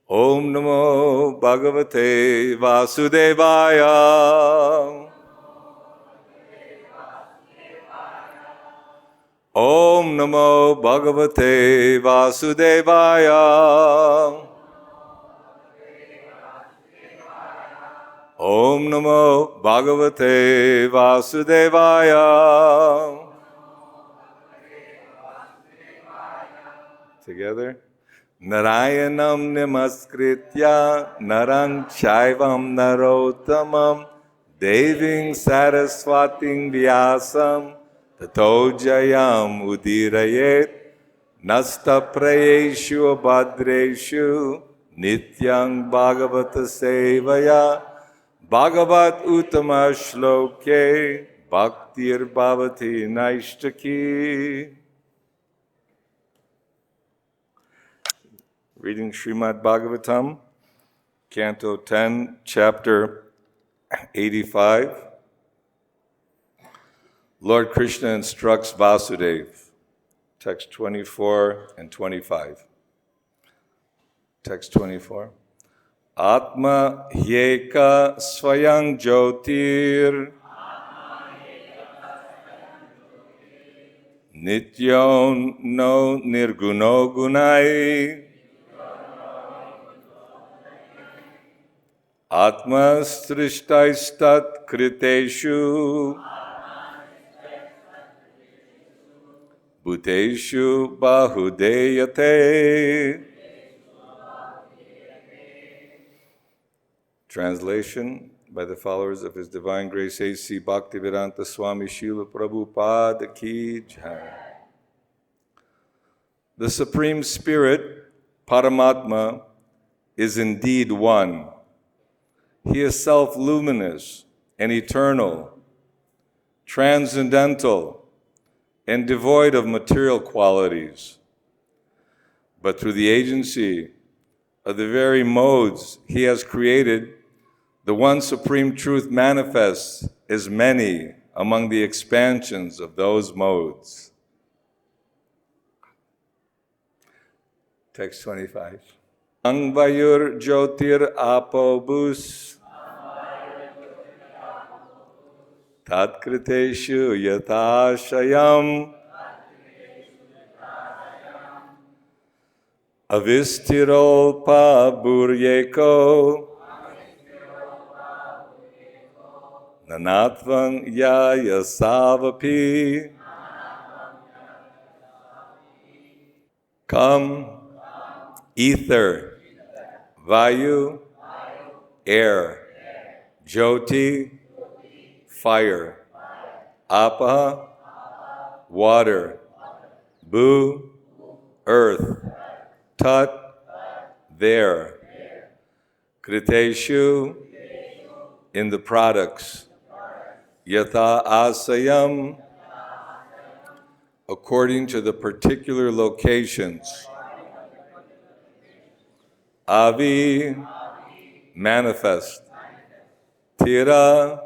Om Namo Bhagavate Vasudevaya. Om Namo Bhagavate Vasudevaya. Om Namo Bhagavate Vasudevaya. Together. Narayanam namaskritya narang chaivam narottamam deving saraswating vyasam tato jayam udirayet nasta prayeshu abhadreshu nityang bhagavata sevaya bhagavat uttama shloke bhaktir bhavati naishtaki. Reading Srimad Bhagavatam, Canto 10, Chapter 85. Lord Krishna instructs Vasudeva, text 24 and 25. Text 24. Ātmā-eka svayaṁ-jyotir nityo no nirguṇo guṇaiḥ ātma-sṛṣṭais tat-kṛteṣu bhūteṣu bahudheyate. Translation by the followers of His Divine Grace A.C. Bhaktivedanta Swami Srila Prabhupada Ki Jai. The Supreme Spirit, Paramātmā, is indeed one. He is self-luminous and eternal, transcendental, and devoid of material qualities. But through the agency of the very modes He has created, the one supreme truth manifests as many among the expansions of those modes. Text 25. svayaṁ-jyotir apobus tat-kṛteṣu yatāśayam avistiro paburyeko nanatvam yaya savapi. Come, ether, vayu, air, jyoti, fire, āpā, water, bhū, earth, tat, there, ǩteṣu, in the products, yatha asayam, according to the particular locations, avi, manifest, tira,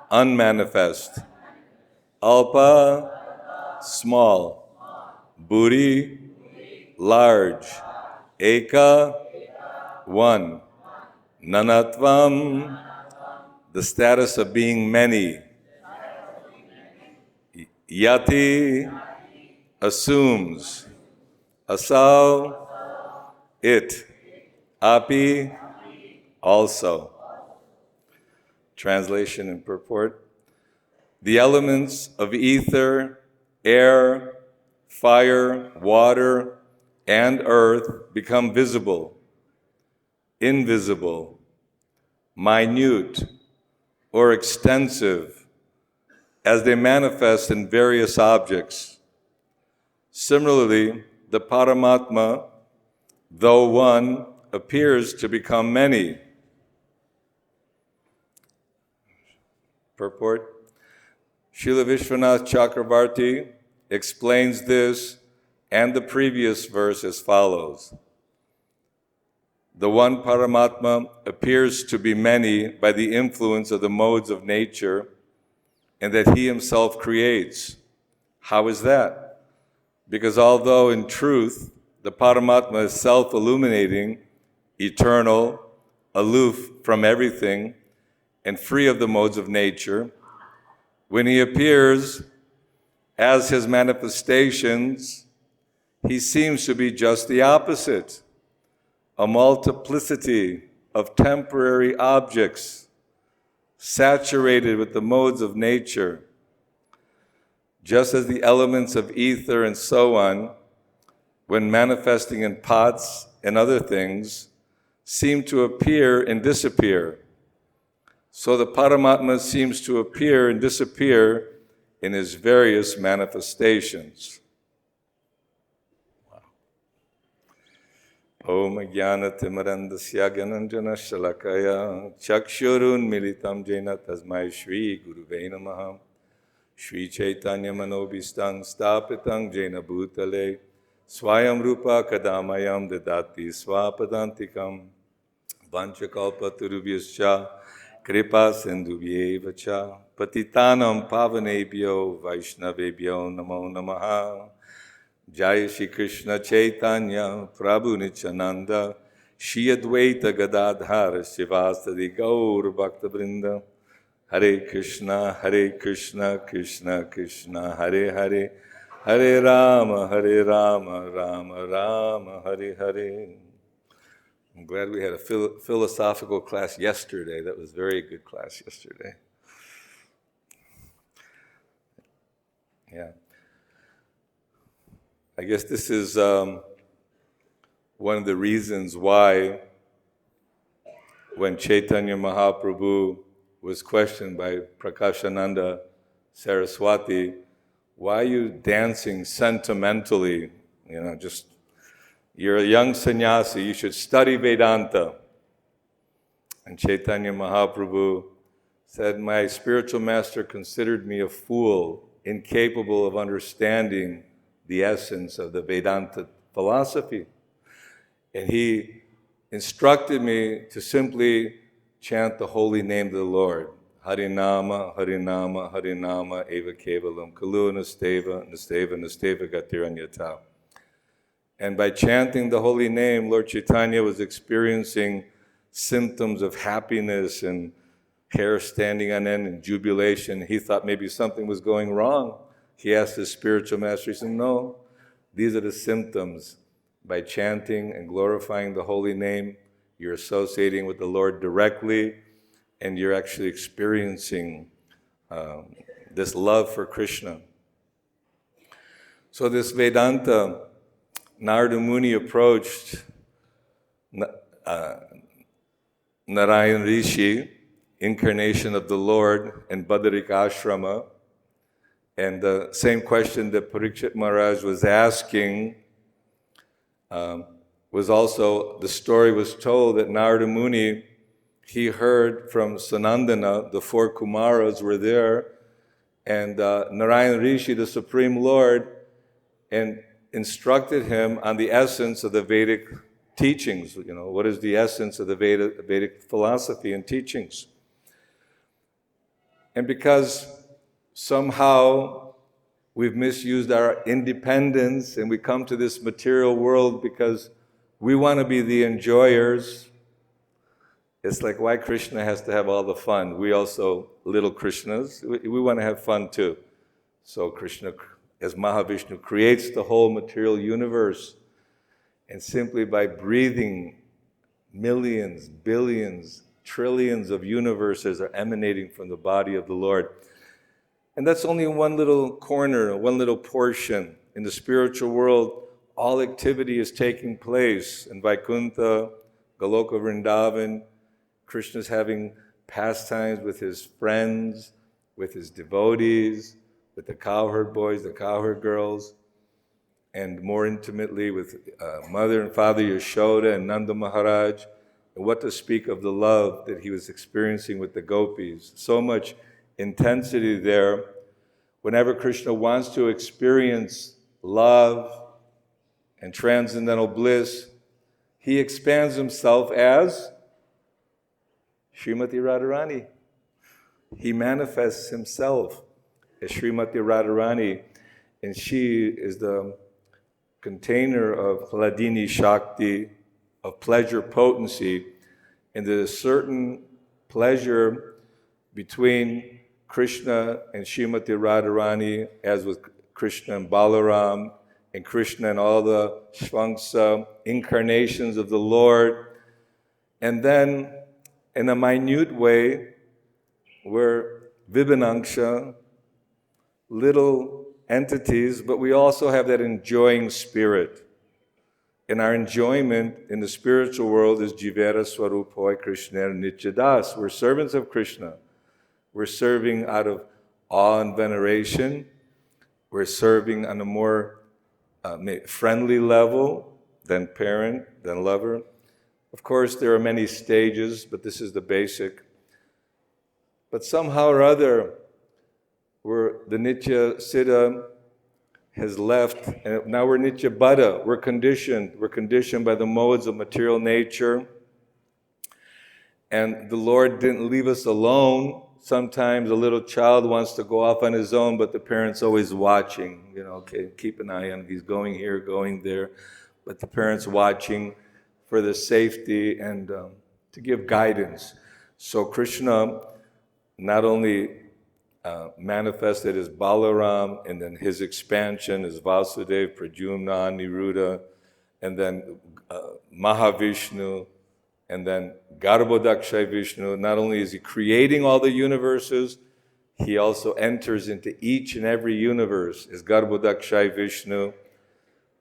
unmanifest, alpa, small, buddhi, large, ekaḥ, one, nanatvam, the status of being many, yati, assumes, asau, it, api, also. Translation and purport. The elements of ether, air, fire, water, and earth become visible, invisible, minute, or extensive as they manifest in various objects. Similarly, the Paramātmā, though one, appears to become many. Purport. Srila Vishwanath Chakravarti explains this and the previous verse as follows. The one Paramātmā appears to be many by the influence of the modes of nature and that He Himself creates. How is that? Because although in truth the Paramātmā is self-illuminating eternal, aloof from everything, and free of the modes of nature, when he appears as his manifestations, he seems to be just the opposite, a multiplicity of temporary objects saturated with the modes of nature, just as the elements of ether and so on, when manifesting in pots and other things, seem to appear and disappear. So the Paramātmā seems to appear and disappear in his various manifestations. Om Jnana-timirandasya Gyananjana Shalakaya Chakshurun Militam Jena Tasmai Shri Guruve Namaha Shri Chaitanya Manobhistang Stapitang Jena Bhutale Swayam Rupa Kadamayam Dadati Swapadantikam Vanchakalpatarubhyascha Kripa Sindhubhyevacha Patitanam Pavanebhyo Vaishnavebhyo Namo Namaha Jai Shri Krishna Chaitanya Prabhu Nityananda Shri Advaita Gadadhara Srivastadi Gaur Bhakta Vrinda Hare Krishna Krishna Krishna Hare Hare Hare Rama Rama Rama Hare Hare. I'm glad we had a philosophical class yesterday. That was a very good class yesterday. Yeah. I guess this is one of the reasons why when Chaitanya Mahaprabhu was questioned by Prakashananda Saraswati, why are you dancing sentimentally? You're a young sannyasi, you should study Vedanta. And Chaitanya Mahaprabhu said, my spiritual master considered me a fool, incapable of understanding the essence of the Vedanta philosophy. And he instructed me to simply chant the holy name of the Lord. Harinama, Harinama, Harinama, Eva Kevalam, Kalu Nasteva, Nasteva, Nasteva Gatiranyata. And by chanting the holy name, Lord Chaitanya was experiencing symptoms of happiness and hair standing on end and jubilation. He thought maybe something was going wrong. He asked his spiritual master, he said, no, these are the symptoms. By chanting and glorifying the holy name, you're associating with the Lord directly, and you're actually experiencing this love for Krishna. So this Vedanta, Narada Muni approached Narayan Rishi, incarnation of the Lord in Badarika Ashrama, and the same question that Parikshit Maharaj was asking was also, the story was told that Narada Muni, he heard from Sanandana, the four Kumaras were there, and Narayan Rishi, the Supreme Lord, and instructed him on the essence of the Vedic teachings. What is the essence of the Vedic philosophy and teachings? And because somehow we've misused our independence and we come to this material world because we want to be the enjoyers. It's like, why Krishna has to have all the fun? We also, little Krishnas, we want to have fun too. So Krishna, as Mahavishnu, creates the whole material universe, and simply by breathing, millions, billions, trillions of universes are emanating from the body of the Lord. And that's only one little corner, one little portion. In the spiritual world, all activity is taking place. In Vaikuntha, Goloka Vrindavan, Krishna's having pastimes with his friends, with his devotees, with the cowherd boys, the cowherd girls, and more intimately with Mother and Father Yashoda and Nanda Maharaj. And what to speak of the love that he was experiencing with the gopis. So much intensity there. Whenever Krishna wants to experience love and transcendental bliss, he expands himself as Srimati Radharani. He manifests himself as Srimati Radharani, and she is the container of Hladini Shakti, of pleasure potency, and there's a certain pleasure between Krishna and Srimati Radharani, as with Krishna and Balaram, and Krishna and all the Shvangsha incarnations of the Lord. And then, in a minute way, we're Vibhinangsha, little entities, but we also have that enjoying spirit. And our enjoyment in the spiritual world is Jivera Swarupoi Krishna Nityadas. We're servants of Krishna. We're serving out of awe and veneration. We're serving on a more friendly level than parent, than lover. Of course, there are many stages, but this is the basic. But somehow or other, the Nitya Siddha has left, and now we're Nitya Buddha. We're conditioned by the modes of material nature. And the Lord didn't leave us alone. Sometimes a little child wants to go off on his own, but the parent's always watching. Okay, keep an eye on him. He's going here, going there. But the parent's watching for the safety and to give guidance. So Krishna not only manifested as Balaram, and then his expansion as Vasudeva, Pradyumna, Niruddha, and then Mahavishnu, and then Garbhodakshay Vishnu. Not only is he creating all the universes, he also enters into each and every universe as Garbhodakshay Vishnu,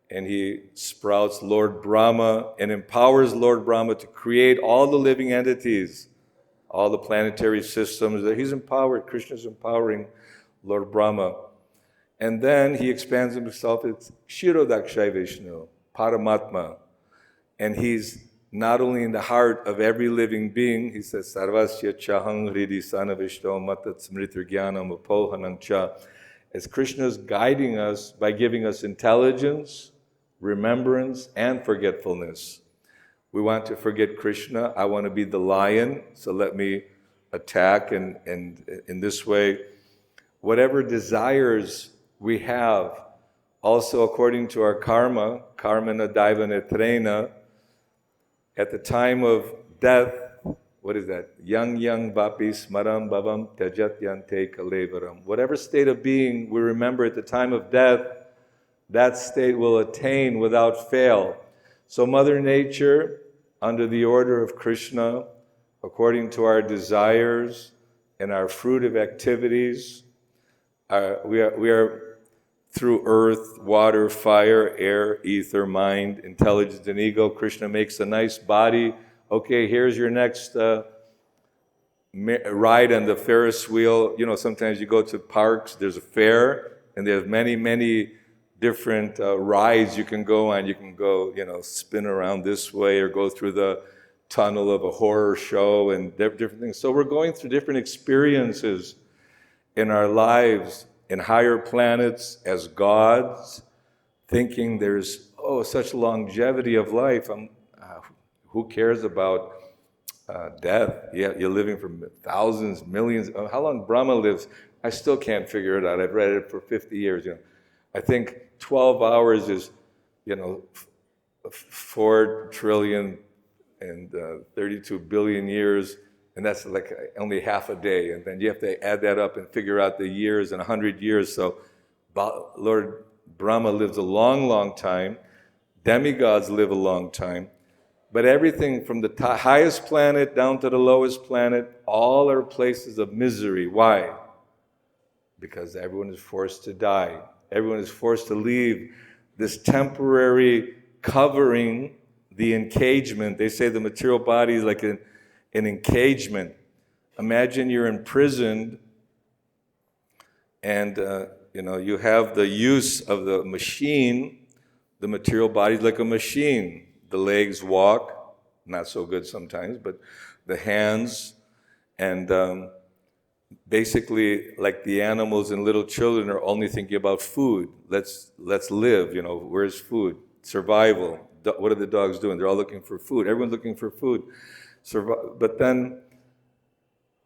and he sprouts Lord Brahma and empowers Lord Brahma to create all the living entities, all the planetary systems that he's empowered. Krishna's empowering Lord Brahma. And then he expands himself as Kshirodakshay Vishnu, Paramātmā. And he's not only in the heart of every living being, he says, Sarvasya chahang hridi sanavishto matat smritirgyanam apohanam cha. As Krishna's guiding us by giving us intelligence, remembrance, and forgetfulness. We want to forget Krishna. I want to be the lion, so let me attack. And in this way, whatever desires we have, also according to our karma, karmana daiva netrena, at the time of death, what is that? Yang vapi smaram bhavam tyajat yante kalevaram. Whatever state of being we remember at the time of death, that state will attain without fail. So Mother Nature, under the order of Krishna, according to our desires and our fruitive activities, we are through earth, water, fire, air, ether, mind, intelligence, and ego. Krishna makes a nice body. Okay, here's your next ride on the Ferris wheel. Sometimes you go to parks, there's a fair, and there's many different rides you can go on. You can go, spin around this way or go through the tunnel of a horror show and different things. So we're going through different experiences in our lives, in higher planets as gods, thinking there's, such longevity of life. Who cares about death? You're living for thousands, millions. How long Brahma lives, I still can't figure it out. I've read it for 50 years. I think 12 hours is, 4 trillion and 32 billion years, and that's like only half a day. And then you have to add that up and figure out the years and 100 years. So Lord Brahma lives a long time. Demigods live a long time. But everything from the highest planet down to the lowest planet, all are places of misery. Why? Because everyone is forced to die. Everyone is forced to leave this temporary covering, the encagement. They say the material body is like an encagement. Imagine you're imprisoned and you have the use of the machine. The material body is like a machine. The legs walk, not so good sometimes, but the hands, and basically, like the animals and little children are only thinking about food. Let's live, where's food? Survival. What are the dogs doing? They're all looking for food. Everyone's looking for food. But then,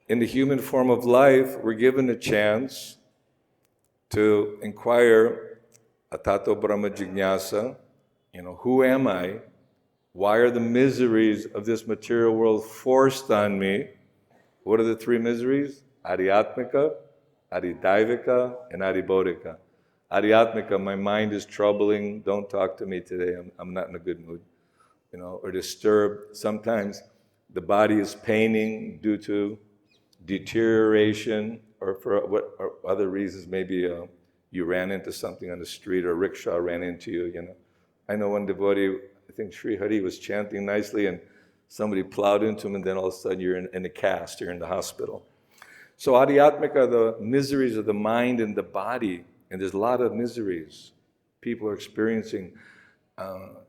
in the human form of life, we're given a chance to inquire, atato brahma jignasa, who am I? Why are the miseries of this material world forced on me? What are the three miseries? Adhyatmika, adhidaivika, and adhibodhika. Adhyatmika, my mind is troubling, don't talk to me today, I'm not in a good mood, or disturbed. Sometimes the body is paining due to deterioration or or other reasons. Maybe you ran into something on the street, or a rickshaw ran into you, I know one devotee, I think Sri Hari, was chanting nicely and somebody plowed into him, and then all of a sudden you're in a cast, you're in the hospital. So adhyatmika, the miseries of the mind and the body, and there's a lot of miseries. People are experiencing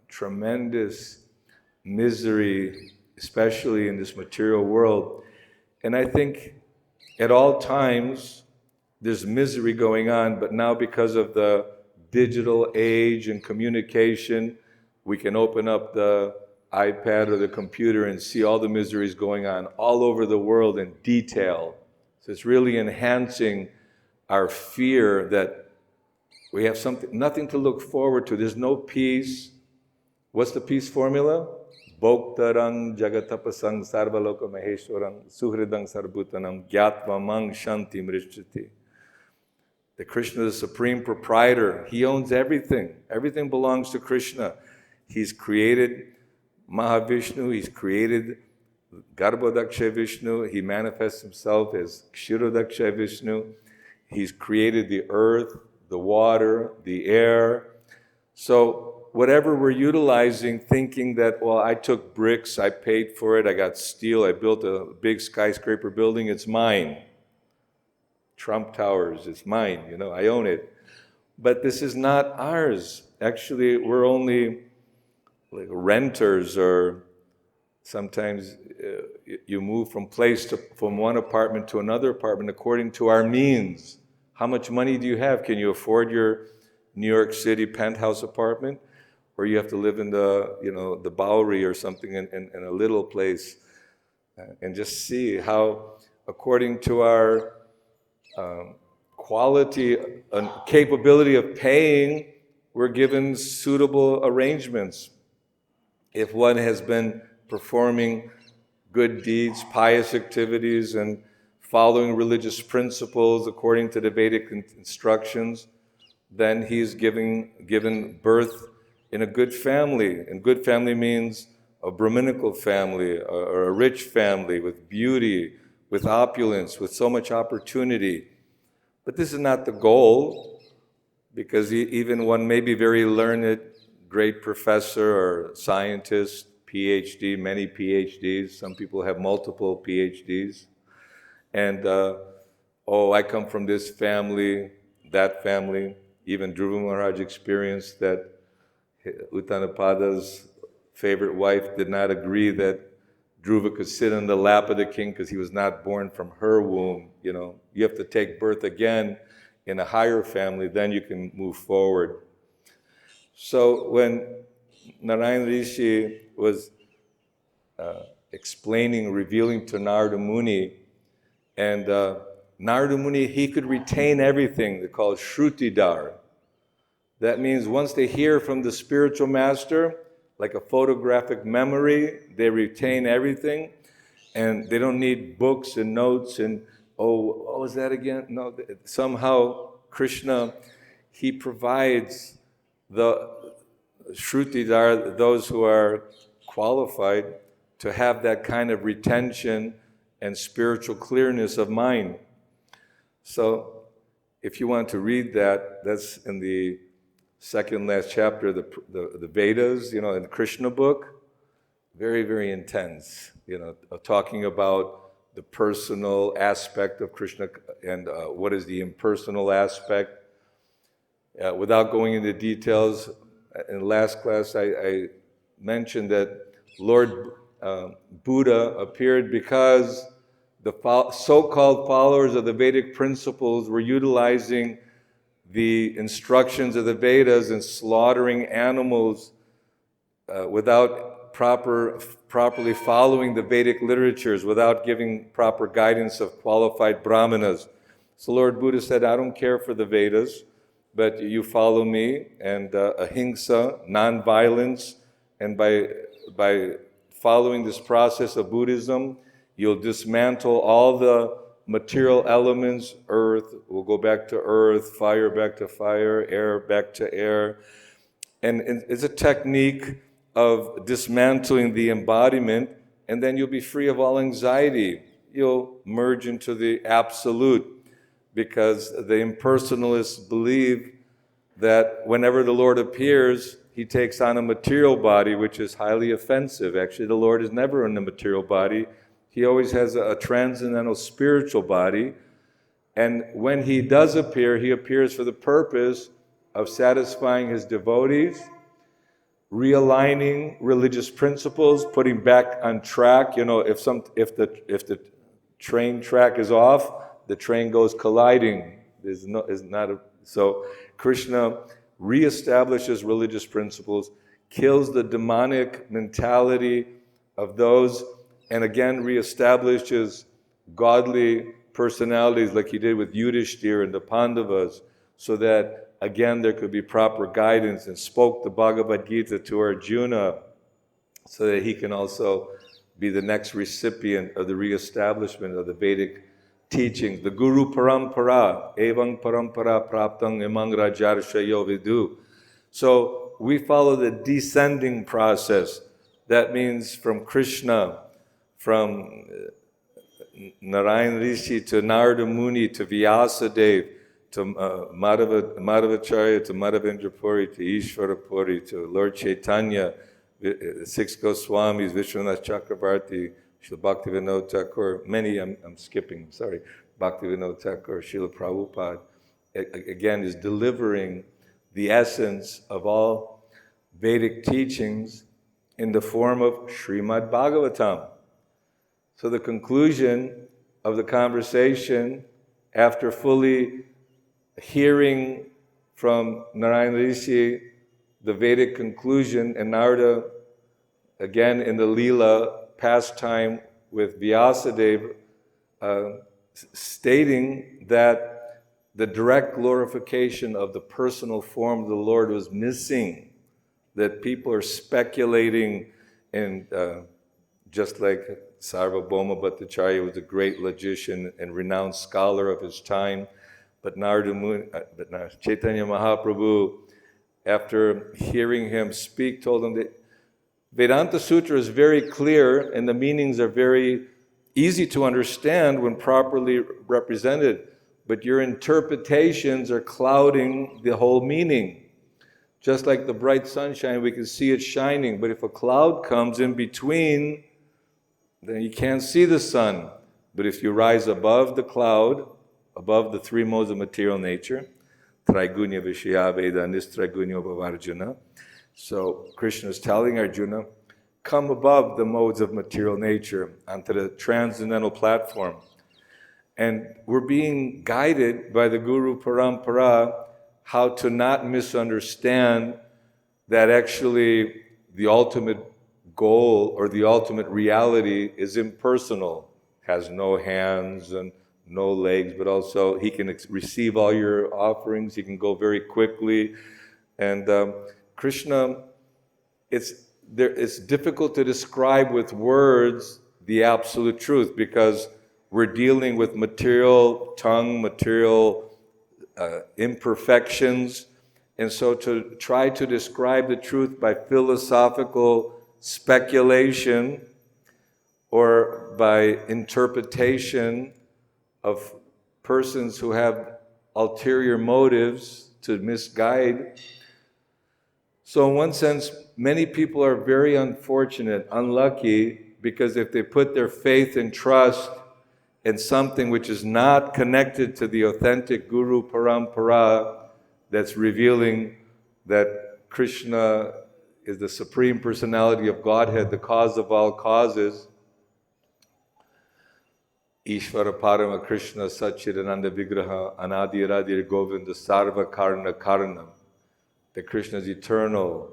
tremendous misery, especially in this material world. And I think at all times there's misery going on, but now because of the digital age and communication, we can open up the iPad or the computer and see all the miseries going on all over the world in detail. So it's really enhancing our fear that we have nothing to look forward to. There's no peace. What's the peace formula? Bhoktarang jagatapasang sarvaloka maheshwarang suhridang sarvbhutanam gyatva-mang shanti mrishchati. The Krishna is the supreme proprietor. He owns everything. Everything belongs to Krishna. He's created Mahavishnu. He's created Garbhodaksha Vishnu. He manifests himself as Kshirodaksha Vishnu. He's created the earth, the water, the air. So whatever we're utilizing, thinking that, well, I took bricks, I paid for it, I got steel, I built a big skyscraper building, it's mine. Trump Towers, it's mine, I own it. But this is not ours. Actually, we're only like renters, or sometimes you move from one apartment to another apartment according to our means. How much money do you have? Can you afford your New York City penthouse apartment? Or you have to live in the Bowery or something in a little place, and just see how, according to our quality and capability of paying, we're given suitable arrangements. If one has been performing good deeds, pious activities, and following religious principles according to the Vedic instructions, then he's given birth in a good family. And good family means a Brahminical family, or a rich family with beauty, with opulence, with so much opportunity. But this is not the goal, because even one may be very learned, great professor or scientist, PhD, many PhDs. Some people have multiple PhDs. And, I come from this family, that family. Even Dhruva Maharaj experienced that Uttanapada's favorite wife did not agree that Dhruva could sit on the lap of the king because he was not born from her womb. You have to take birth again in a higher family, then you can move forward. So when Narayana Rishi was revealing to Narada Muni, and Narada Muni, he could retain everything. They call it Shrutidhar. That means once they hear from the spiritual master, like a photographic memory, they retain everything, and they don't need books and notes and, what was that again? No, somehow Krishna, he provides the Shrutidhar, those who are qualified to have that kind of retention and spiritual clearness of mind. So if you want to read that, that's in the second last chapter, the Vedas, in the Krishna book. Very, very intense, talking about the personal aspect of Krishna and what is the impersonal aspect. Without going into details, in the last class I mentioned that Lord Buddha appeared because the so-called followers of the Vedic principles were utilizing the instructions of the Vedas and slaughtering animals without properly following the Vedic literatures, without giving proper guidance of qualified brahmanas. So Lord Buddha said, I don't care for the Vedas, but you follow me, and ahimsa, non-violence, and by by following this process of Buddhism, you'll dismantle all the material elements. Earth will go back to earth, fire back to fire, air back to air. And it's a technique of dismantling the embodiment, and then you'll be free of all anxiety. You'll merge into the absolute, because the impersonalists believe that whenever the Lord appears, he takes on a material body, which is highly offensive. Actually, the Lord is never in a material body. He always has a transcendental spiritual body. And when he does appear, he appears for the purpose of satisfying his devotees, realigning religious principles, putting back on track. You know, if the train track is off, the train goes colliding. So Krishna reestablishes religious principles, kills the demonic mentality of those, and again reestablishes godly personalities like he did with Yudhishthira and the Pandavas, so that again there could be proper guidance, and spoke the Bhagavad-Gita to Arjuna so that he can also be the next recipient of the reestablishment of the Vedic teachings. The Guru Parampara, Evang Parampara Praptang Imang Rajarshayo Vidu. So we follow the descending process. That means from Krishna, from Narayana Rishi to Narada Muni to Vyasadeva to Madhavacharya to Madhavendra Puri to Ishvara Puri to Lord Chaitanya, six Goswamis, Vishwanath Chakravarti, Srila Bhaktivinoda Thakur, many I'm skipping, sorry, Bhaktivinoda Thakur, Srila Prabhupada, again is delivering the essence of all Vedic teachings in the form of Srimad Bhagavatam. So the conclusion of the conversation, after fully hearing from Narayana Rishi the Vedic conclusion, and Narada, again in the Leela pastime with Vyasadeva, stating that the direct glorification of the personal form of the Lord was missing, that people are speculating, and just like Sarvabhauma Bhattacharya was a great logician and renowned scholar of his time, but Chaitanya Mahaprabhu, after hearing him speak, told him that Vedanta Sutra is very clear and the meanings are very easy to understand when properly represented, but your interpretations are clouding the whole meaning. Just like the bright sunshine, we can see it shining, but if a cloud comes in between, then you can't see the sun. But if you rise above the cloud, above the three modes of material nature, Traigunya Vishaya Veda Nistraigunya Bhavarjuna. So Krishna is telling Arjuna, come above the modes of material nature onto the transcendental platform. And we're being guided by the Guru Parampara how to not misunderstand that actually the ultimate goal or the ultimate reality is impersonal, has no hands and no legs, but also he can receive all your offerings, he can go very quickly. And Krishna, it's difficult to describe with words the absolute truth, because we're dealing with material tongue, material imperfections. And so to try to describe the truth by philosophical speculation or by interpretation of persons who have ulterior motives to misguide. So in one sense, many people are very unfortunate, unlucky, because if they put their faith and trust in something which is not connected to the authentic Guru Parampara, that's revealing that Krishna is the Supreme Personality of Godhead, the cause of all causes, Ishvara Parama Krishna Satchidananda Vigraha Anadiradir Govinda Sarva Karna Karna, that Krishna is eternal,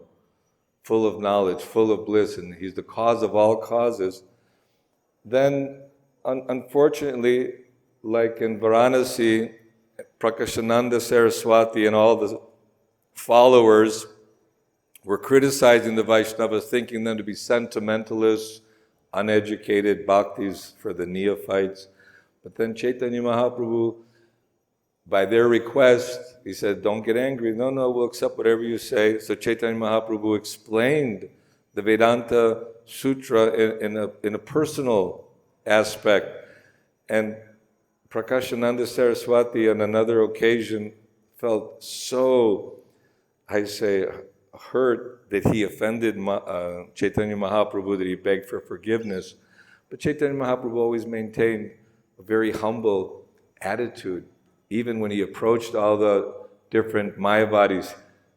full of knowledge, full of bliss, and he's the cause of all causes, then unfortunately, like in Varanasi, Prakashananda Saraswati and all the followers were criticizing the Vaishnavas, thinking them to be sentimentalists, uneducated, bhaktis for the neophytes. But then Chaitanya Mahaprabhu, by their request, he said, don't get angry. No, we'll accept whatever you say. So Chaitanya Mahaprabhu explained the Vedanta Sutra in a personal aspect. And Prakashananda Saraswati on another occasion felt so, hurt that he offended Chaitanya Mahaprabhu, that he begged for forgiveness. But Chaitanya Mahaprabhu always maintained a very humble attitude. Even when he approached all the different Mayavadis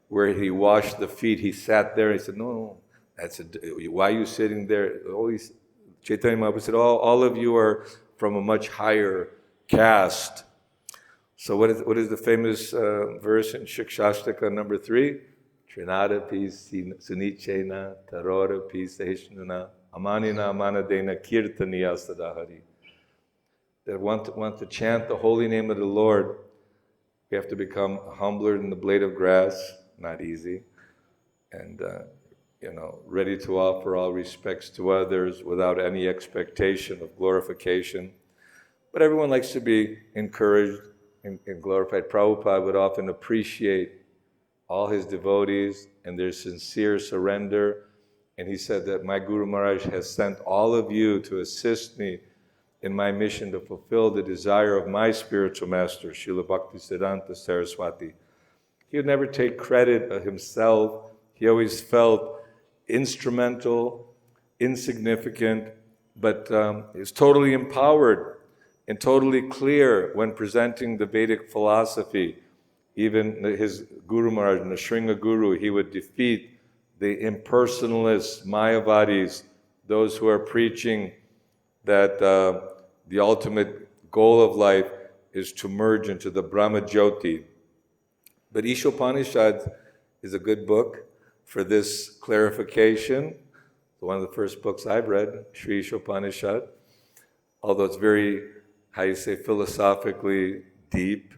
where he washed the feet, he sat there and he said, no, why are you sitting there? Always, Chaitanya Mahaprabhu said, all of you are from a much higher caste. So what is the famous verse in Shikshashtaka number 3? Trinada pi sunichena tarora pi sahishnuna amanina amanadena kirtaniya sadahari. That want to chant the holy name of the Lord, we have to become humbler than the blade of grass, not easy, and ready to offer all respects to others without any expectation of glorification. But everyone likes to be encouraged and glorified. Prabhupada would often appreciate all his devotees and their sincere surrender. And he said that my Guru Maharaj has sent all of you to assist me in my mission to fulfill the desire of my spiritual master, Srila Bhaktisiddhanta Saraswati. He would never take credit of himself. He always felt instrumental, insignificant, but he was totally empowered and totally clear when presenting the Vedic philosophy. Even his Guru Maharaj, Nrsimha Guru, he would defeat the impersonalists, Mayavadis, those who are preaching that the ultimate goal of life is to merge into the Brahma-jyoti. But Ishopanishad is a good book for this clarification. One of the first books I've read, Sri Ishopanishad, although it's very, philosophically deep.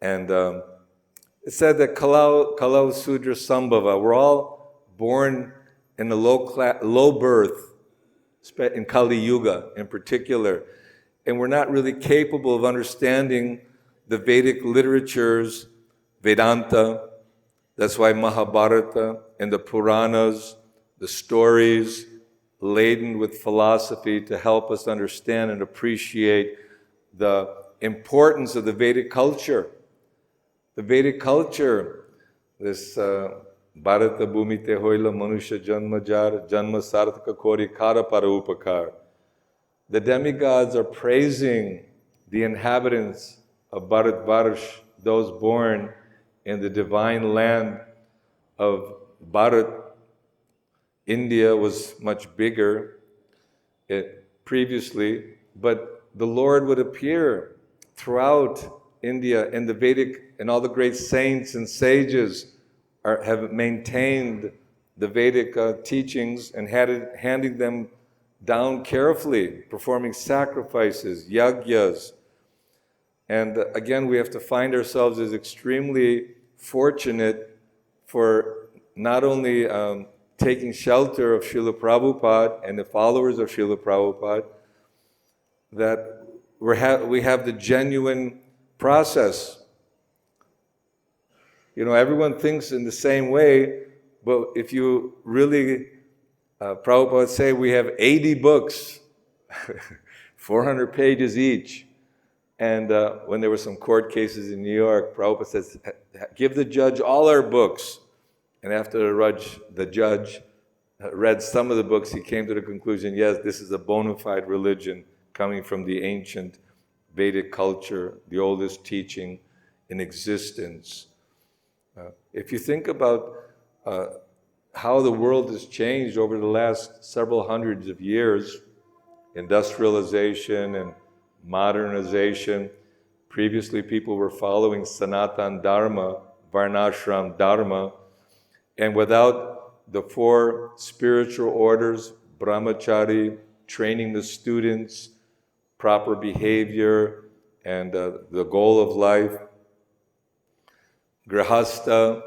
And it said that Kalau Sudra Sambhava, we're all born in a low birth, in Kali Yuga in particular, and we're not really capable of understanding the Vedic literatures, Vedanta. That's why Mahabharata and the Puranas, the stories laden with philosophy to help us understand and appreciate the importance of the Vedic culture. The Vedic culture, this Bharata Bhumite Hoila Manusha Janmajar Janma Sarthaka Kori Kara Para Upakar. The demigods are praising the inhabitants of Bharatvarsh, those born in the divine land of Bharat. India was much bigger previously, but the Lord would appear throughout India, and the Vedic and all the great saints and sages have maintained the Vedic teachings and handing them down carefully, performing sacrifices, yagyas. And again, we have to find ourselves as extremely fortunate for not only taking shelter of Srila Prabhupada and the followers of Srila Prabhupada, that we have the genuine process. Everyone thinks in the same way, but if you really, Prabhupada would say we have 80 books, 400 pages each. And when there were some court cases in New York, Prabhupada says, give the judge all our books. And after the judge read some of the books, he came to the conclusion, yes, this is a bona fide religion coming from the ancient Vedic culture, the oldest teaching in existence. If you think about how the world has changed over the last several hundreds of years, industrialization and modernization. Previously, people were following Sanatan Dharma, Varnashram Dharma, and without the 4 spiritual orders, brahmachari, training the students, proper behavior, and the goal of life, grihastha,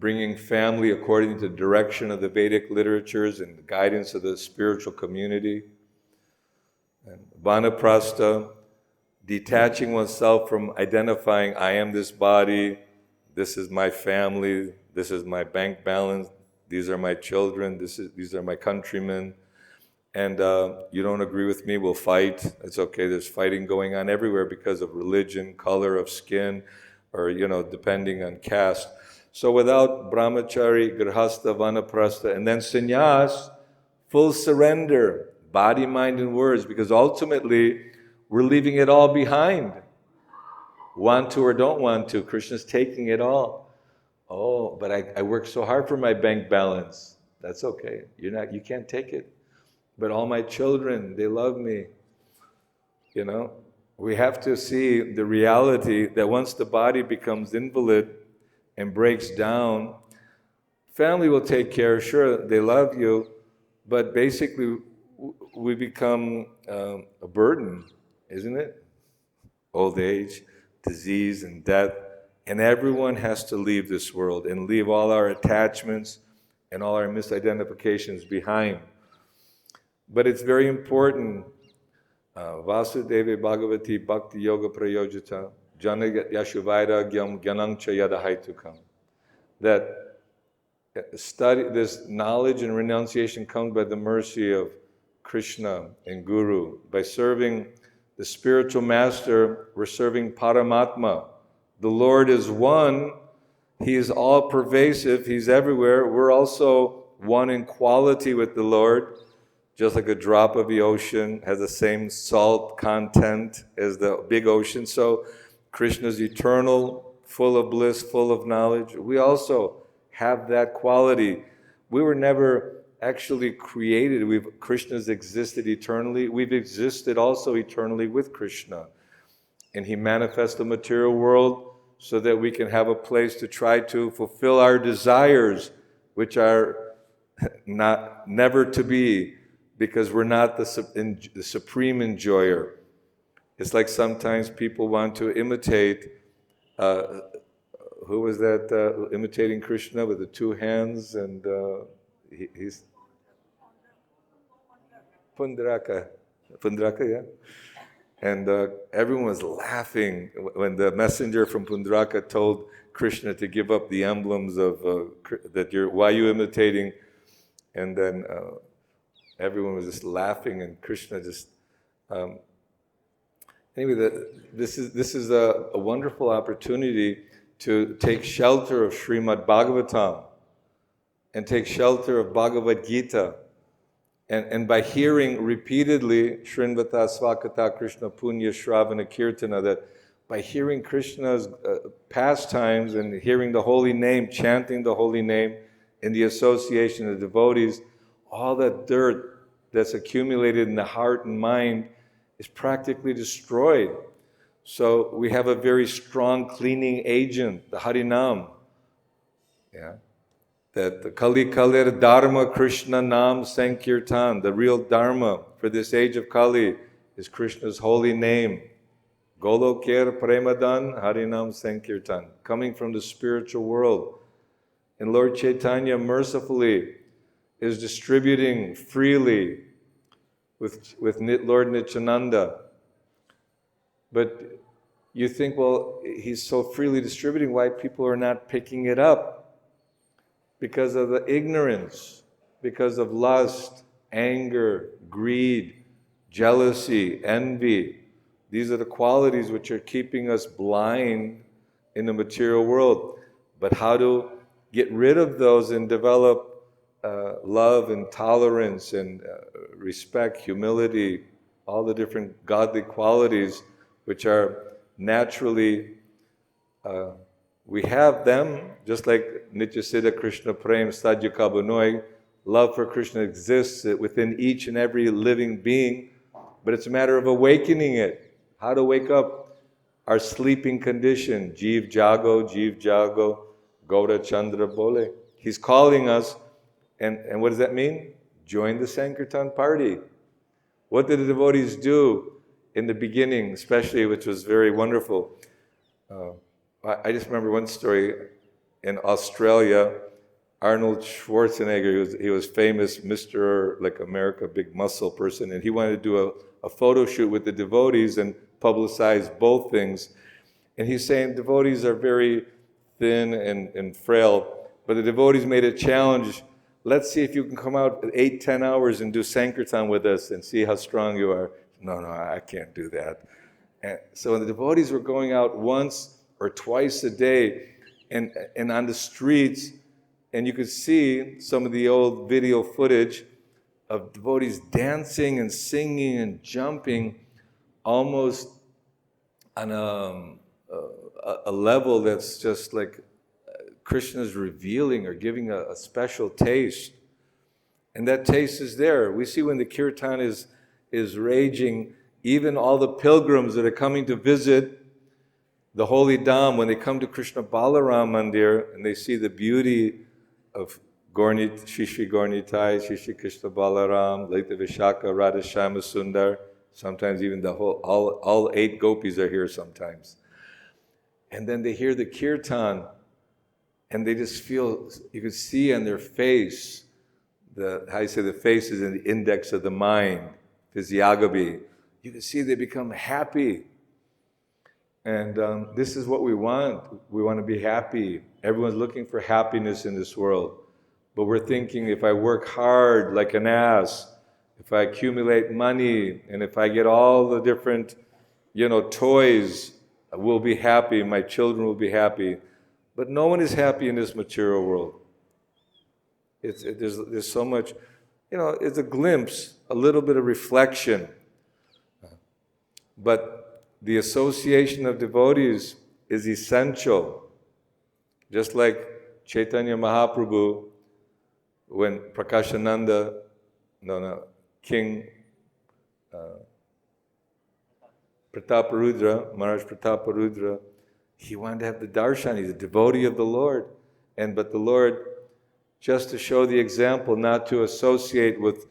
bringing family according to the direction of the Vedic literatures and the guidance of the spiritual community. And vanaprastha, detaching oneself from identifying, I am this body, this is my family, this is my bank balance, these are my children, these are my countrymen, and you don't agree with me, we'll fight. It's okay, there's fighting going on everywhere because of religion, color of skin, or depending on caste. So without brahmachari, grihastha, vanaprastha, and then sannyas, full surrender, body, mind, and words, because ultimately we're leaving it all behind. Want to or don't want to, Krishna's taking it all. Oh, but I work so hard for my bank balance. That's okay. You can't take it. But all my children, they love me. We have to see the reality that once the body becomes invalid and breaks down, family will take care. Sure, they love you, but basically we become a burden, isn't it? Old age, disease, and death. And everyone has to leave this world and leave all our attachments and all our misidentifications behind. But it's very important. Vasudeva Bhagavati bhakti-yoga prayojita jana yashuvairagyam gyanang cha yadahaitukam. That study, this knowledge and renunciation comes by the mercy of Krishna and Guru. By serving the spiritual master, we're serving Paramātmā. The Lord is one. He is all pervasive. He's everywhere. We're also one in quality with the Lord. Just like a drop of the ocean has the same salt content as the big ocean. So Krishna is eternal, full of bliss, full of knowledge. We also have that quality. We were never actually created. Krishna's existed eternally. We've existed also eternally with Krishna. And He manifests the material world so that we can have a place to try to fulfill our desires, which are never to be, because we're not the supreme enjoyer. It's like sometimes people want to imitate, who was that imitating Krishna with the two hands, and he's Pundraka, yeah? And everyone was laughing when the messenger from Pundraka told Krishna to give up the emblems of why are you imitating? And then everyone was just laughing, and Krishna just anyway. This is a wonderful opportunity to take shelter of Srimad Bhagavatam and take shelter of Bhagavad-Gita, and by hearing repeatedly Shrinvata Svakata Krishna Punya Shravana Kirtana, that by hearing Krishna's pastimes and hearing the holy name, chanting the holy name in the association of devotees, all that dirt that's accumulated in the heart and mind is practically destroyed. So we have a very strong cleaning agent, the Harinam. Yeah? That the Kali Kalir Dharma Krishna Nam Sankirtan, the real Dharma for this age of Kali is Krishna's holy name. Golokir Premadan Harinam Sankirtan, coming from the spiritual world. And Lord Chaitanya mercifully is distributing freely with Lord Nityananda. But you think, well, he's so freely distributing, why people are not picking it up? Because of the ignorance, because of lust, anger, greed, jealousy, envy. These are the qualities which are keeping us blind in the material world. But how to get rid of those and develop love and tolerance and respect, humility, all the different godly qualities which are naturally, we have them, just like Nitya Siddha Krishna Prem Sadhya Kabanoy. Love for Krishna exists within each and every living being, but it's a matter of awakening it. How to wake up our sleeping condition. Jeev Jago, Gauda Chandra Bole. He's calling us, and what does that mean? Join the Sankirtan party. What did the devotees do in the beginning, especially, which was very wonderful? I just remember one story. in Australia, Arnold Schwarzenegger, he was famous, Mr. like America, big muscle person, and he wanted to do a photo shoot with the devotees and publicize both things. And he's saying devotees are very thin and frail, but the devotees made a challenge. Let's see if you can come out 8-10 hours and do Sankirtan with us and see how strong you are. No, I can't do that. And so the devotees were going out once or twice a day and on the streets, and you could see some of the old video footage of devotees dancing and singing and jumping almost on a level that's just like Krishna's revealing or giving a special taste. And that taste is there. We see when the kirtan is raging, even all the pilgrims that are coming to visit the holy Dham, when they come to Krishna Balaram Mandir and they see the beauty of Shri Gaurnitai, Shri Krishna Balaram, Lalita Vishaka, Radha Shama Sundar, sometimes even the whole, all 8 gopis are here sometimes. And then they hear the kirtan, and they just feel, you can see on their face, the face is in the index of the mind, physiognomy. You can see they become happy. And this is what we want. We want to be happy. Everyone's looking for happiness in this world. But we're thinking, if I work hard like an ass, if I accumulate money, and if I get all the different, toys, we'll be happy, my children will be happy. But no one is happy in this material world. There's so much, it's a glimpse, a little bit of reflection. But the association of devotees is essential. Just like Chaitanya Mahaprabhu, when Prakashananda, King Prataparudra, Maharaj Prataparudra, he wanted to have the darshan. He's a devotee of the Lord. But the Lord, just to show the example, not to associate with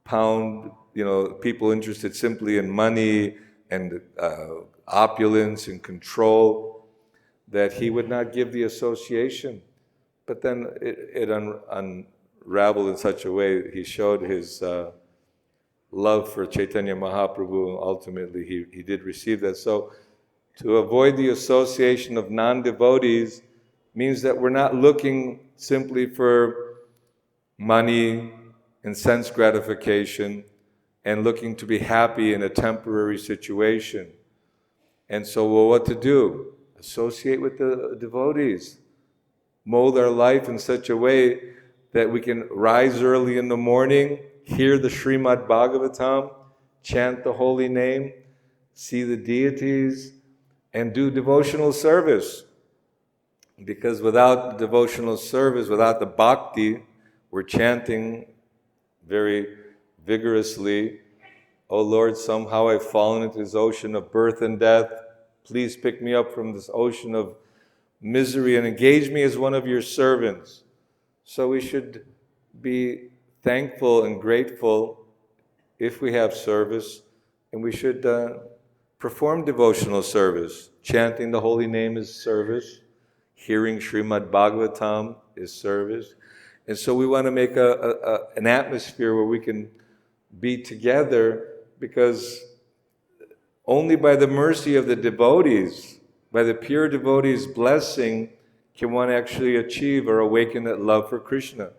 people interested simply in money and opulence and control, that he would not give the association. But then it unraveled in such a way, he showed his love for Chaitanya Mahaprabhu, and ultimately he did receive that. So to avoid the association of non-devotees means that we're not looking simply for money and sense gratification and looking to be happy in a temporary situation. And so, what to do? Associate with the devotees. Mold our life in such a way that we can rise early in the morning, hear the Srimad Bhagavatam, chant the holy name, see the deities, and do devotional service. Because without devotional service, without the bhakti, we're chanting very vigorously, "Oh Lord, somehow I've fallen into this ocean of birth and death. Please pick me up from this ocean of misery and engage me as one of your servants." So we should be thankful and grateful if we have service, and we should perform devotional service. Chanting the holy name is service. Hearing Srimad Bhagavatam is service. And so we want to make an atmosphere where we can be together, because only by the mercy of the devotees, by the pure devotees' blessing, can one actually achieve or awaken that love for Krishna.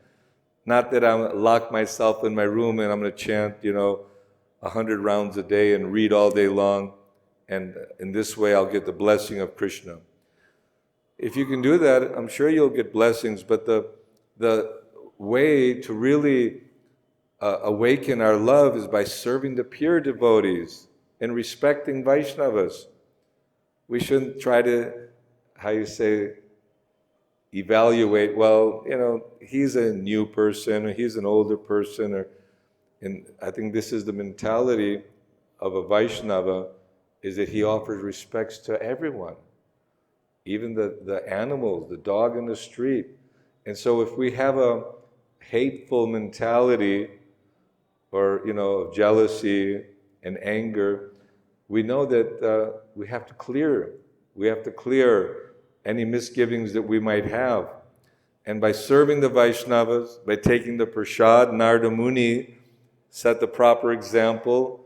Not that I'm lock myself in my room and I'm going to chant, 100 rounds a day and read all day long, and in this way I'll get the blessing of Krishna. If you can do that, I'm sure you'll get blessings, but the way to really awaken our love is by serving the pure devotees and respecting Vaishnavas. We shouldn't try to, evaluate, he's a new person, or he's an older person, and I think this is the mentality of a Vaishnava, is that he offers respects to everyone, even the animals, the dog in the street. And so if we have a hateful mentality, or of jealousy and anger, we know that we have to clear any misgivings that we might have. And by serving the Vaishnavas, by taking the prasad, Narada Muni set the proper example.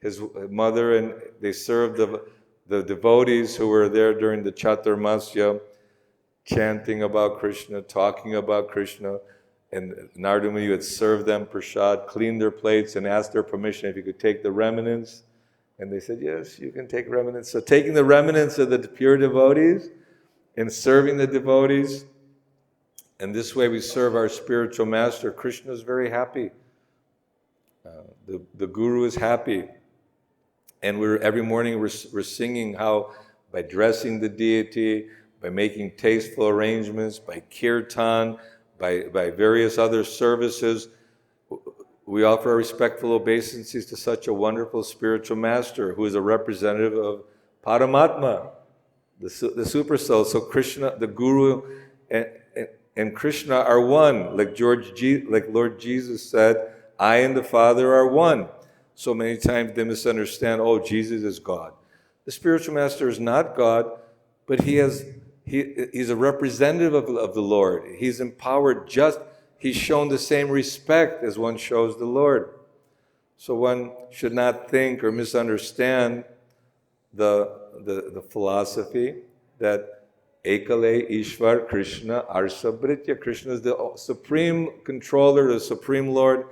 His mother, and they served the devotees who were there during the Chaturmasya, chanting about Krishna, talking about Krishna. And Narada Muni would serve them prasad, clean their plates, and ask their permission if you could take the remnants. And they said, yes, you can take remnants. So taking the remnants of the pure devotees and serving the devotees, and this way we serve our spiritual master. Krishna is very happy. The Guru is happy. And every morning we're singing how by dressing the deity, by making tasteful arrangements, by kirtan, by various other services, we offer our respectful obeisances to such a wonderful spiritual master who is a representative of Paramātmā, the super soul. So Krishna, the Guru, and Krishna are one. Like Lord Jesus said, I and the Father are one. So many times they misunderstand, oh, Jesus is God. The spiritual master is not God, but he's a representative of the Lord. He's empowered he's shown the same respect as one shows the Lord. So one should not think or misunderstand the philosophy that Ekale Ishvar Krishna Arsabritya. Krishna is the supreme controller, the supreme Lord,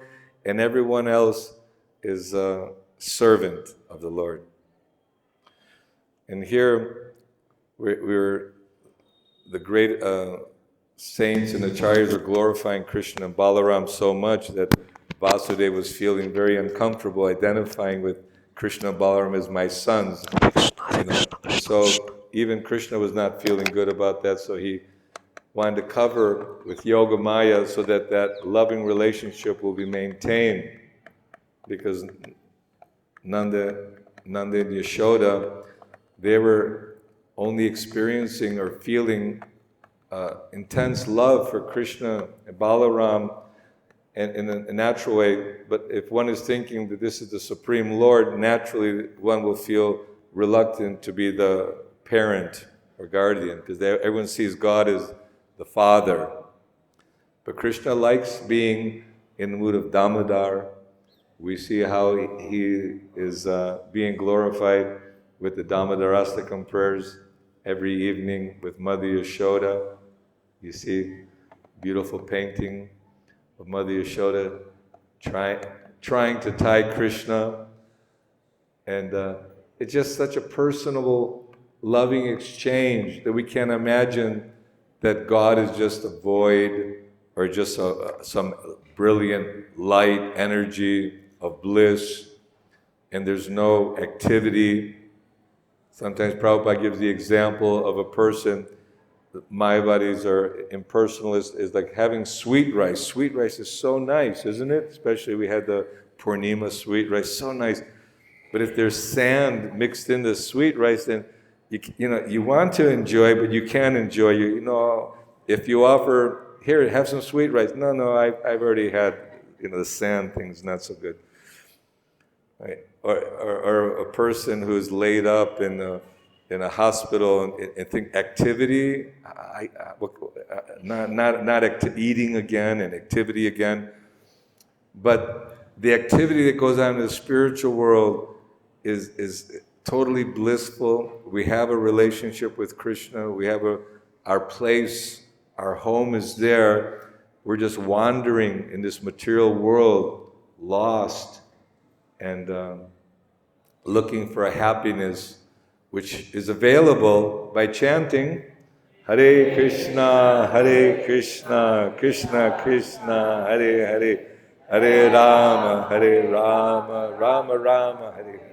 and everyone else is a servant of the Lord. And here we're the great saints and acharyas are glorifying Krishna and Balaram so much that Vasudeva was feeling very uncomfortable identifying with Krishna and Balaram as my sons. So even Krishna was not feeling good about that, so he wanted to cover with Yoga Maya so that loving relationship will be maintained. Because Nanda and Yashoda, they were only experiencing or feeling intense love for Krishna and Balaram in a natural way. But if one is thinking that this is the Supreme Lord, naturally one will feel reluctant to be the parent or guardian, because everyone sees God as the father. But Krishna likes being in the mood of Damodar. We see how he is being glorified with the Damodarastakam prayers every evening with Mother Yashoda. You see beautiful painting of Mother Yashoda trying to tie Krishna. And it's just such a personable, loving exchange that we can't imagine that God is just a void or just some brilliant light energy of bliss, and there's no activity. Sometimes Prabhupada gives the example of a person, Mayavadis are impersonalists, is like having sweet rice. Sweet rice is so nice, isn't it? Especially we had the Purnima sweet rice, so nice. But if there's sand mixed in the sweet rice, then you want to enjoy, but you can't enjoy. If you offer, here, have some sweet rice. No, I've already had, the sand thing's not so good. Right? Or a person who's laid up in a hospital and think activity, not eating again and activity again, but the activity that goes on in the spiritual world is totally blissful. We have a relationship with Krishna. We have our place, our home is there. We're just wandering in this material world, lost, and looking for a happiness which is available by chanting Hare Krishna, Krishna Krishna, Hare Hare, Hare Rama, Rama Rama, Hare Hare.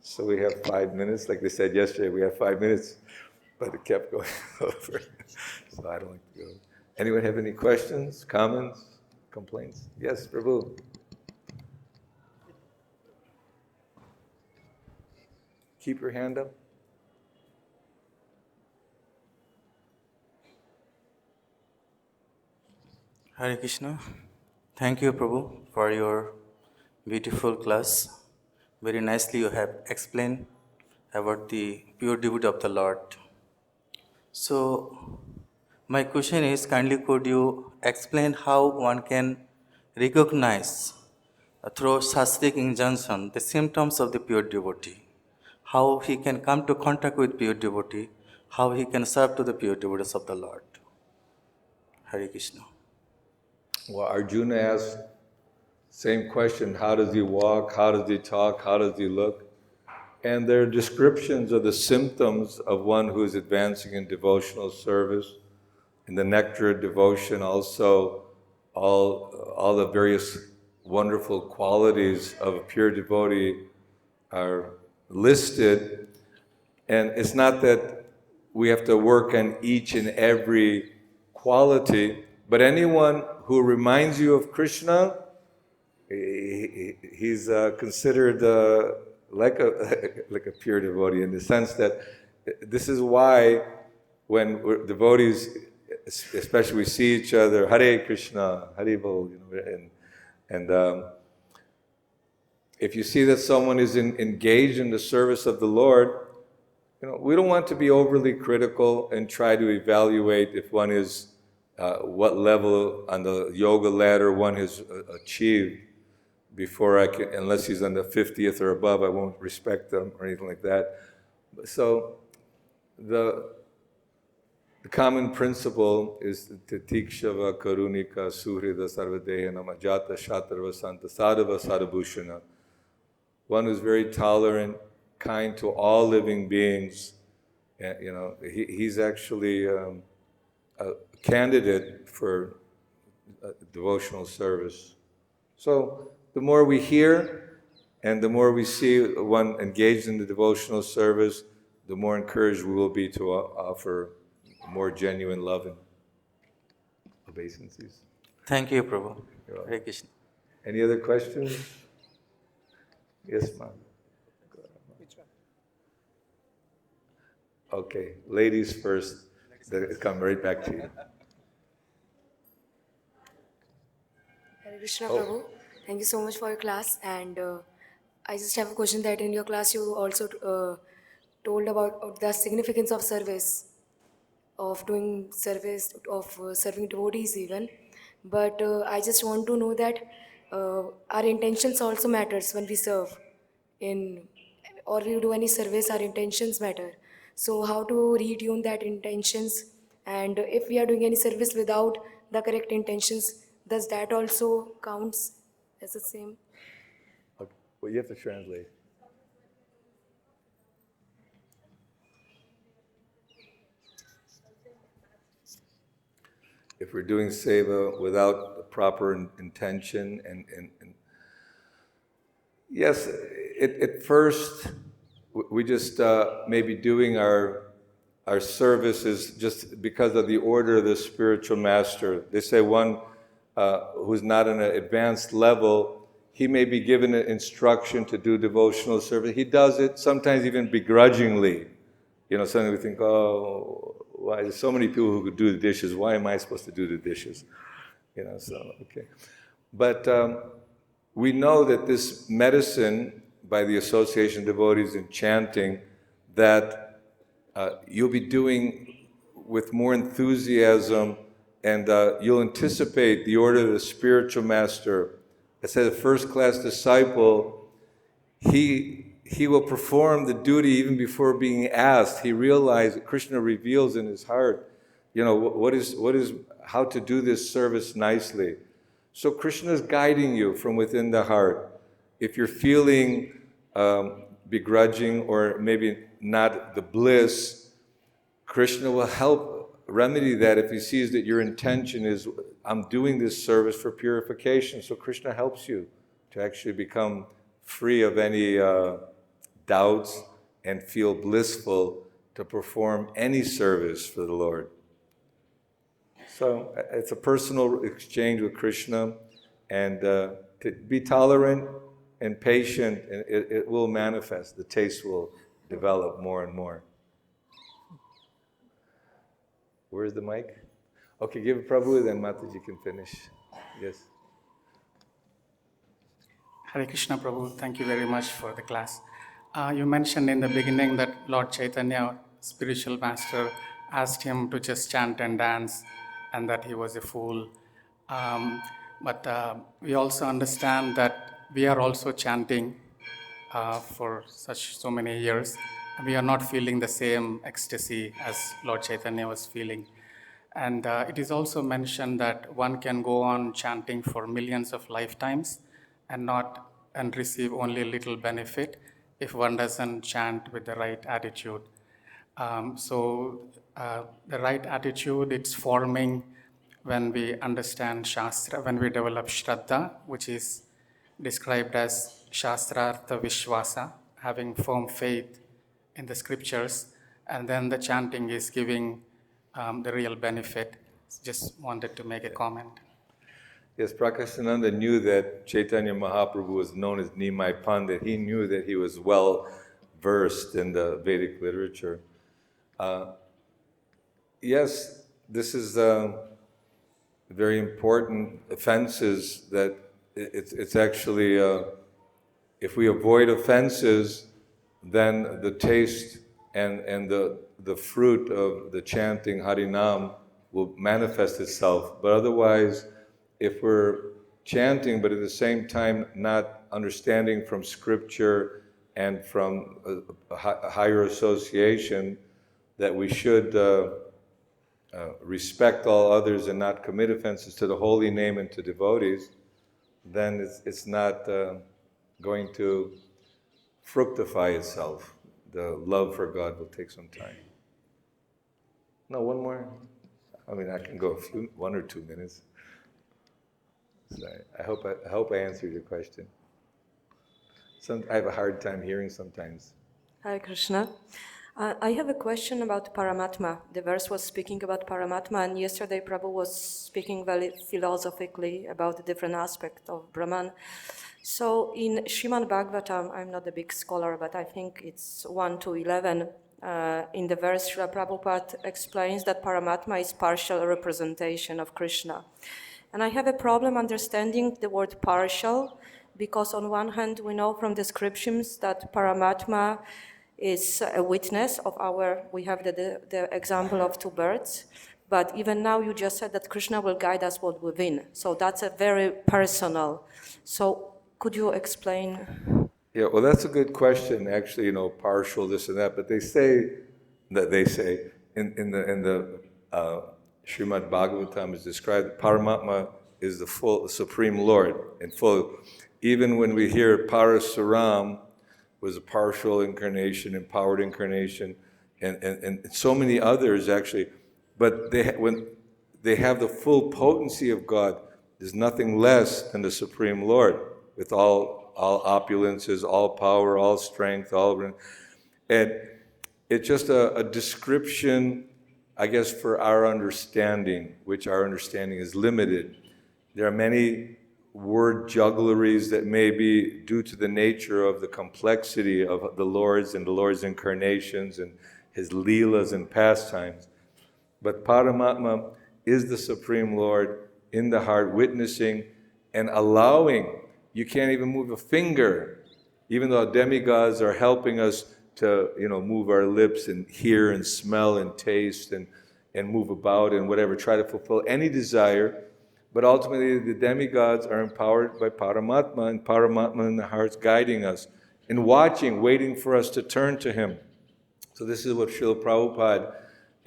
So we have 5 minutes, like they said yesterday, we have 5 minutes, but it kept going over, so I don't like to go. Anyone have any questions, comments, complaints? Yes, Prabhu. Keep your hand up. Hare Krishna. Thank you, Prabhu, for your beautiful class. Very nicely you have explained about the pure devotee of the Lord. So, my question is, kindly could you explain how one can recognize through shastric injunction the symptoms of the pure devotee? How he can come to contact with pure devotee? How he can serve to the pure devotees of the Lord? Hare Krishna. Well, Arjuna asked same question, how does he walk, how does he talk, how does he look? And there are descriptions of the symptoms of one who is advancing in devotional service. In the nectar of devotion also, all the various wonderful qualities of a pure devotee are listed. And it's not that we have to work on each and every quality, but anyone who reminds you of Krishna, he's considered like a pure devotee, in the sense that this is why when devotees, especially we see each other, Hare Krishna, Hare Bol, and if you see that someone is engaged in the service of the Lord, we don't want to be overly critical and try to evaluate if one is what level on the yoga ladder one has achieved before I can, unless he's on the 50th or above, I won't respect them or anything like that. So the common principle is titikshava karunika suhrida sarvadeha namajata shatarva santa sadhava sadhabhushana. One who's very tolerant, kind to all living beings. He's actually a candidate for devotional service. So the more we hear and the more we see one engaged in the devotional service, the more encouraged we will be to offer more genuine love and obeisances. Thank you, Prabhu. Hare Krishna. Any other questions? Yes, ma'am. Which one? Okay, ladies first. They'll come right back to you. Hare Krishna, Prabhu. Thank you so much for your class. And I just have a question that in your class you also told about the significance of service, of doing service, of serving devotees even. But I just want to know that our intentions also matters when we serve or we do any service, our intentions matter. So how to retune that intentions, and if we are doing any service without the correct intentions, does that also counts as the same? Okay. Well, you have to translate. If we're doing seva without the proper intention, and yes, at first we just may be doing our services just because of the order of the spiritual master. They say one who's not on an advanced level, he may be given an instruction to do devotional service. He does it sometimes even begrudgingly. Suddenly we think, oh, why there's so many people who could do the dishes, why am I supposed to do the dishes? Okay. But we know that this medicine, by the association of devotees in chanting, that you'll be doing with more enthusiasm, and you'll anticipate the order of the spiritual master. It says a first-class disciple, he will perform the duty even before being asked. He realizes, Krishna reveals in his heart, what is how to do this service nicely. So Krishna is guiding you from within the heart. If you're feeling begrudging or maybe not the bliss, Krishna will help remedy that if he sees that your intention is, I'm doing this service for purification. So Krishna helps you to actually become free of any doubts and feel blissful to perform any service for the Lord. So it's a personal exchange with Krishna, and to be tolerant and patient, and it will manifest. The taste will develop more and more. Where's the mic? Okay, give it Prabhu, then Mataji can finish. Yes. Hare Krishna, Prabhu. Thank you very much for the class. You mentioned in the beginning that Lord Chaitanya, spiritual master, asked him to just chant and dance and that he was a fool. But we also understand that we are also chanting for so many years. We are not feeling the same ecstasy as Lord Chaitanya was feeling. And it is also mentioned that one can go on chanting for millions of lifetimes and receive only a little benefit if one doesn't chant with the right attitude. The right attitude, it's forming when we understand Shastra, when we develop Shraddha, which is described as Shastrartha Vishwasa, having firm faith in the scriptures, and then the chanting is giving the real benefit. Just wanted to make a comment. Yes, Prakashananda knew that Chaitanya Mahaprabhu was known as Nimai Pandit. He knew that he was well versed in the Vedic literature. Yes, this is very important offenses that it's actually, if we avoid offenses, then the taste and the fruit of the chanting Harinam will manifest itself. But otherwise, if we're chanting, but at the same time not understanding from scripture and from a higher association that we should respect all others and not commit offenses to the holy name and to devotees, then it's not going to fructify itself. The love for God will take some time. No, one more. I mean, I can go 1 or 2 minutes. Sorry. I hope I answered your question. I have a hard time hearing sometimes. Hare Krishna. I have a question about Paramātmā. The verse was speaking about Paramātmā, and yesterday Prabhu was speaking very philosophically about the different aspects of Brahman. So in Srimad Bhagavatam, I'm not a big scholar, but I think it's 1 to 11, in the verse Srila Prabhupada explains that Paramātmā is partial representation of Krishna. And I have a problem understanding the word partial, because on one hand we know from descriptions that Paramātmā is a witness of we have the example of 2 birds, but even now you just said that Krishna will guide us what within. So that's a very personal. So could you explain? Yeah, well, that's a good question. Actually, partial, this and that, but they say in the Srimad Bhagavatam is described that Paramātmā is the full Supreme Lord in full. Even when we hear Parasuram was a partial incarnation, empowered incarnation, and so many others actually, but when they have the full potency of God, there's nothing less than the Supreme Lord with all opulences, all power, all strength, and it's just a description, I guess, for our understanding, which our understanding is limited. There are many word juggleries that may be due to the nature of the complexity of the Lord's and the Lord's incarnations and His leelas and pastimes. But Paramātmā is the Supreme Lord in the heart, witnessing and allowing. You can't even move a finger, even though demigods are helping us to, move our lips and hear and smell and taste and move about and whatever, try to fulfill any desire. But ultimately, the demigods are empowered by Paramātmā, and Paramātmā in the heart's guiding us and watching, waiting for us to turn to Him. So this is what Srila Prabhupada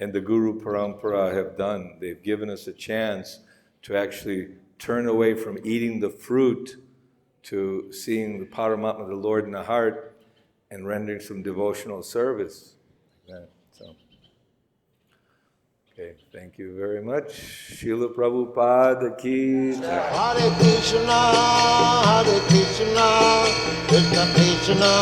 and the Guru Parampara have done. They've given us a chance to actually turn away from eating the fruit to seeing the Paramātmā, the Lord in the heart, and rendering some devotional service. Okay, thank you very much. Srila Prabhupada ki jai. Hare Krishna, Krishna Krishna,